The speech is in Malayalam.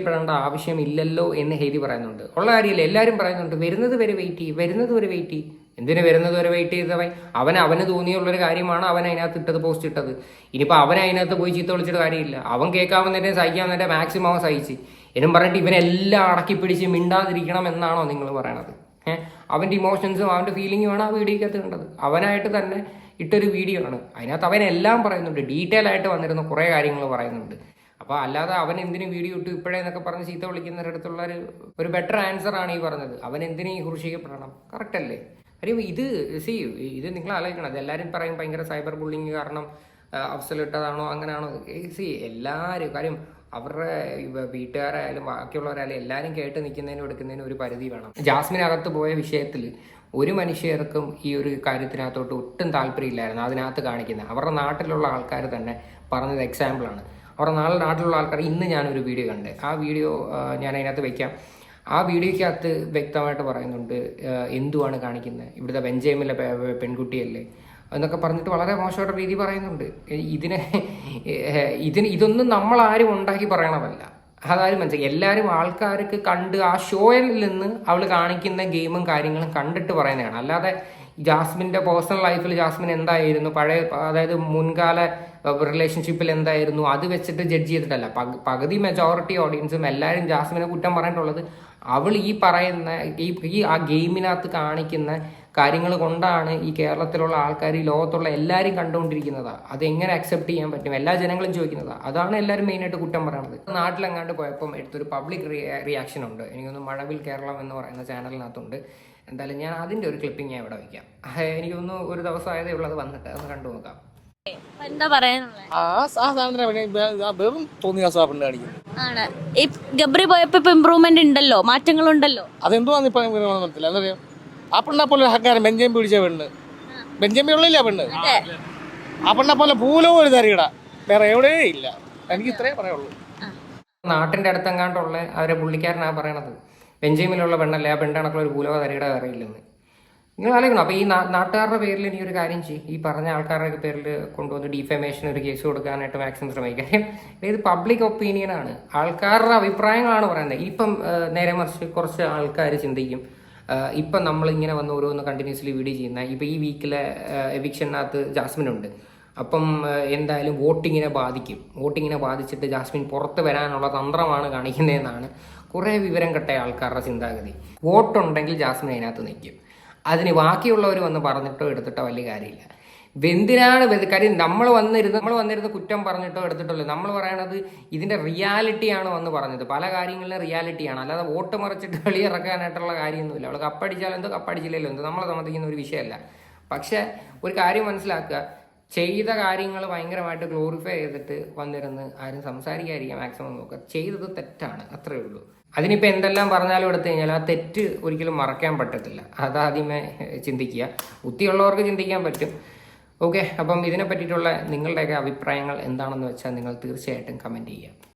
പെടേണ്ട ആവശ്യമില്ലല്ലോ എന്ന് ഹെയ്തി പറയുന്നുണ്ട്. ഉള്ള കാര്യമില്ല, എല്ലാവരും പറയുന്നുണ്ട് വരുന്നത് വരെ വെയിറ്റ് ചെയ്യും, വരുന്നത് വരെ വെയിറ്റ് ചെയ്യും. എന്തിനു വരുന്നത് വരെ വെയിറ്റ് ചെയ്തവൻ? അവന് തോന്നിയുള്ളൊരു കാര്യമാണ് അവൻ അതിനകത്ത് ഇട്ടത്, പോസ്റ്റ് ഇട്ടത്. ഇനിയിപ്പോൾ അവൻ അതിനകത്ത് പോയി ചീത്ത വിളിച്ചിട്ട് കാര്യമില്ല. അവൻ കേൾക്കാവുന്നതിൻ്റെ സഹിക്കാവുന്നതിൻ്റെ മാക്സിമം അവൻ സഹിച്ച് എന്നും പറഞ്ഞിട്ട് ഇവനെല്ലാം അടക്കി പിടിച്ച് മിണ്ടാതിരിക്കണം എന്നാണോ നിങ്ങൾ പറയണത്? അവൻ്റെ ഇമോഷൻസും അവൻ്റെ ഫീലിങ്ങുമാണ് ആ വീഡിയോക്കകത്ത് കണ്ടത്. അവനായിട്ട് തന്നെ ഇട്ടൊരു വീഡിയോ ആണ്. അതിനകത്ത് അവനെല്ലാം പറയുന്നുണ്ട്, ഡീറ്റെയിൽ ആയിട്ട് വന്നിരുന്ന കുറേ കാര്യങ്ങൾ പറയുന്നുണ്ട്. അപ്പോൾ അല്ലാതെ അവൻ എന്തിനു വീഡിയോ ഇട്ടു ഇപ്പോഴേ എന്നൊക്കെ പറഞ്ഞ് ചീത്ത വിളിക്കുന്നവരടുത്തുള്ള ഒരു ബെറ്റർ ആൻസർ ആണ് ഈ പറഞ്ഞത്. അവൻ എന്തിനു ക്രൂശിക്കപ്പെടണം? കറക്റ്റ് അല്ലേ? കാര്യം ഇത് നിങ്ങൾ ആലോചിക്കണം. അത് എല്ലാവരും പറയും ഭയങ്കര സൈബർ ബുള്ളിങ് കാരണം അഫ്സൽ ഇട്ടതാണോ അങ്ങനെയാണോ. എല്ലാവരും കാര്യം അവരുടെ വീട്ടുകാരായാലും ബാക്കിയുള്ളവരായാലും എല്ലാവരും കേട്ട് നിൽക്കുന്നതിനും എടുക്കുന്നതിനും ഒരു പരിധി വേണം. ജാസ്മിനകത്ത് പോയ വിഷയത്തിൽ ഒരു മനുഷ്യർക്കും ഈ ഒരു കാര്യത്തിനകത്തോട്ട് ഒട്ടും താല്പര്യമില്ലായിരുന്നു. അതിനകത്ത് കാണിക്കുന്നത് അവരുടെ നാട്ടിലുള്ള ആൾക്കാർ തന്നെ പറഞ്ഞത് എക്സാമ്പിളാണ്. അവരുടെ നാട്ടിലുള്ള ആൾക്കാർ ഇന്ന് ഞാനൊരു വീഡിയോ കണ്ട്, ആ വീഡിയോ ഞാൻ അതിനകത്ത് വെക്കാം. ആ വീഡിയോയ്ക്കകത്ത് വ്യക്തമായിട്ട് പറയുന്നുണ്ട് എന്തുവാണ് കാണിക്കുന്നത്, ഇവിടുത്തെ ബെഞ്ചമിലെ പെൺകുട്ടിയല്ലേ എന്നൊക്കെ പറഞ്ഞിട്ട് വളരെ മോശമായിട്ട് രീതി പറയുന്നുണ്ട്. ഇതൊന്നും നമ്മളാരും ഉണ്ടാക്കി പറയണതല്ല. അതാരും മനസ്സിലാക്കി എല്ലാവരും ആൾക്കാർക്ക് കണ്ട് ആ ഷോയിൽ നിന്ന് അവൾ കാണിക്കുന്ന ഗെയിമും കാര്യങ്ങളും കണ്ടിട്ട് പറയുന്നതാണ്. അല്ലാതെ ജാസ്മിൻ്റെ പേഴ്സണൽ ലൈഫിൽ ജാസ്മിൻ എന്തായിരുന്നു, പഴയ അതായത് മുൻകാല റിലേഷൻഷിപ്പിൽ എന്തായിരുന്നു, അത് വെച്ചിട്ട് ജഡ്ജ് ചെയ്തിട്ടല്ല. പകുതി മെജോറിറ്റി ഓഡിയൻസും എല്ലാവരും ജാസ്മിനെ കുറ്റം പറഞ്ഞിട്ടുള്ളത് അവൾ ഈ പറയുന്ന ഈ ആ ഗെയിമിനകത്ത് കാണിക്കുന്ന കാര്യങ്ങൾ കൊണ്ടാണ് ഈ കേരളത്തിലുള്ള ആൾക്കാർ, ഈ ലോകത്തുള്ള എല്ലാവരും കണ്ടുകൊണ്ടിരിക്കുന്നതാണ്. അതെങ്ങനെ അക്സെപ്റ്റ് ചെയ്യാൻ പറ്റും? എല്ലാ ജനങ്ങളും ചോദിക്കുന്നതാണ്. അതാണ് എല്ലാവരും മെയിനായിട്ട് കുറ്റം പറയണത്. നാട്ടിലെങ്ങാണ്ട് പോയപ്പം എടുത്തൊരു പബ്ലിക് റിയാക്ഷൻ ഉണ്ട്. എനിക്കൊന്ന് മഴവിൽ കേരളം എന്ന് പറയുന്ന ചാനലിനകത്തുണ്ട്. എന്തായാലും ഞാൻ അതിൻ്റെ ഒരു ക്ലിപ്പിംഗ് ഞാൻ ഇവിടെ വയ്ക്കാം. എനിക്കൊന്ന് ഒരു ദിവസം ആയതേ ഉള്ളത് വന്നിട്ട് അത് കണ്ടു നോക്കാം. എന്താ ഗബ്രി പോയപ്പോ ഇമ്പ്രൂവ്മെന്റ് ഉണ്ടല്ലോ, മാറ്റങ്ങളുണ്ടല്ലോ. അതെന്തുവാന്ന് ഇപ്പൊ മനസ്സിലായി. എന്താ ആ പെണ്ണെ പോലെ അഹങ്കാരം ബെഞ്ചമിൻ പിടിച്ച പെണ്ണ്, ബെഞ്ചമിൻ ഉള്ളില്ല പെണ്ണ്. ആ പെണ്ണെ പോലെ ഭൂലവും ഒരു തരികട വേറെ എവിടെയേ ഇല്ല. എനിക്ക് ഇത്രേ പറയുള്ളൂ. നാട്ടിന്റെ അടുത്തെങ്ങാണ്ടുള്ള അവരെ പുള്ളിക്കാരനാ പറയണത് ബെഞ്ചമിലുള്ള പെണ്ണല്ലേ, ആ പെണ്ണണക്കുള്ള ഒരു ഭൂലോക തരികട വേറെ ഇല്ലെന്ന്. നിങ്ങൾ ആലോചിക്കണം. അപ്പോൾ ഈ നാട്ടുകാരുടെ പേരിൽ ഇനി ഒരു കാര്യം ചെയ്യും, ഈ പറഞ്ഞ ആൾക്കാരുടെ പേരിൽ കൊണ്ടുവന്ന് ഡിഫമേഷൻ ഒരു കേസ് കൊടുക്കാനായിട്ട് മാക്സിമം ശ്രമിക്കാം. ഇത് പബ്ലിക് ഒപ്പീനിയനാണ്, ആൾക്കാരുടെ അഭിപ്രായങ്ങളാണ് പറയുന്നത്. ഇപ്പം നേരെ മറിച്ച് കുറച്ച് ആൾക്കാർ ചിന്തിക്കും, ഇപ്പം നമ്മളിങ്ങനെ വന്ന് ഓരോന്ന് കണ്ടിന്യൂസ്ലി വീഡിയോ ചെയ്യുന്ന ഇപ്പം ഈ വീക്കിലെ എവിക്ഷനകത്ത് ജാസ്മിനുണ്ട്. അപ്പം എന്തായാലും വോട്ടിങ്ങിനെ ബാധിച്ചിട്ട് ജാസ്മിൻ പുറത്ത് വരാനുള്ള തന്ത്രമാണ് കാണിക്കുന്നതെന്നാണ് കുറേ വിവരം കെട്ട ആൾക്കാരുടെ ചിന്താഗതി. വോട്ടുണ്ടെങ്കിൽ ജാസ്മിൻ അതിനകത്ത് നിൽക്കും. അതിന് ബാക്കിയുള്ളവർ വന്ന് പറഞ്ഞിട്ടോ എടുത്തിട്ടോ വലിയ കാര്യമില്ല. എന്തിനാണ് കാര്യം നമ്മൾ വന്നിരുന്ന് കുറ്റം പറഞ്ഞിട്ടോ എടുത്തിട്ടല്ലോ. നമ്മൾ പറയണത് ഇതിന്റെ റിയാലിറ്റിയാണ് വന്ന് പറഞ്ഞത്. പല കാര്യങ്ങളിലും റിയാലിറ്റിയാണ്, അല്ലാതെ വോട്ട് മറിച്ചിട്ട് വെളിയിറക്കാനായിട്ടുള്ള കാര്യമൊന്നുമില്ല. അവൾ കപ്പടിച്ചാലും എന്തോ കപ്പടിച്ചില്ലല്ലോ എന്തോ നമ്മളെ സംബന്ധിക്കുന്ന ഒരു വിഷയമല്ല. പക്ഷെ ഒരു കാര്യം മനസ്സിലാക്കുക, ചെയ്ത കാര്യങ്ങൾ ഭയങ്കരമായിട്ട് ഗ്ലോറിഫൈ ചെയ്തിട്ട് വന്നിരുന്ന് ആരും സംസാരിക്കാതിരിക്കാൻ മാക്സിമം നോക്കുക. ചെയ്തത് തെറ്റാണ്, അത്രയേ ഉള്ളൂ. അതിനിപ്പോൾ എന്തെല്ലാം പറഞ്ഞാലും എടുത്തു കഴിഞ്ഞാൽ ആ തെറ്റ് ഒരിക്കലും മറക്കാൻ പറ്റത്തില്ല. അതാദ്യമേ ചിന്തിക്കുക. ബുദ്ധിയുള്ളവർക്ക് ചിന്തിക്കാൻ പറ്റും. ഓക്കെ, അപ്പം ഇതിനെ പറ്റിയിട്ടുള്ള നിങ്ങളുടെയൊക്കെ അഭിപ്രായങ്ങൾ എന്താണെന്ന് വെച്ചാൽ നിങ്ങൾ തീർച്ചയായിട്ടും കമൻറ്റ് ചെയ്യുക.